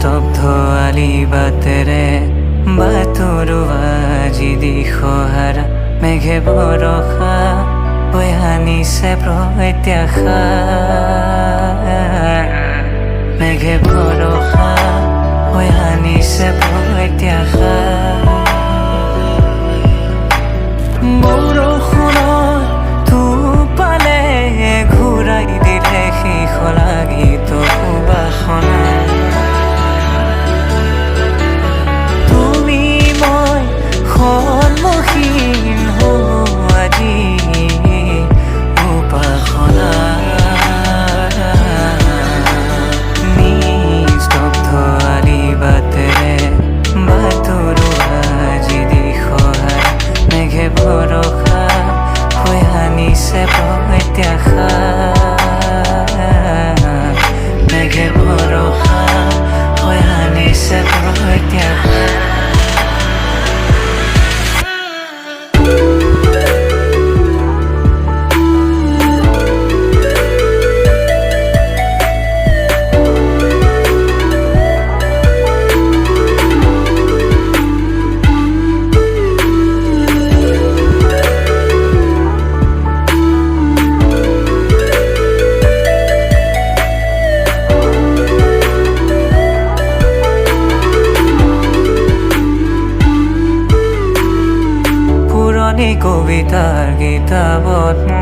স্তব্ধ আলি বাটেৰে বাটৰো আজি দিশহাৰা মেঘে বৰষা হৈ আনিছে প্ৰত্যাশা মেঘে বৰষা হৈ আনিছে প্ৰত্যাশা বৰষুণৰ টোপালে ঘূৰাই দিলে শেষ লাগি বাসনা তুমি মই সন্মুখীন হওঁ আজি উপাসনা নিস্তব্ধ আলি বাটেৰে বাটৰো আজি দিশহাৰা মেঘে ভৰসা হৈ আনিছে প্ৰত্যাশা মেঘে ভৰসা হৈ আনিছে প্ৰত্যাশা কবিতাৰ কিতাপত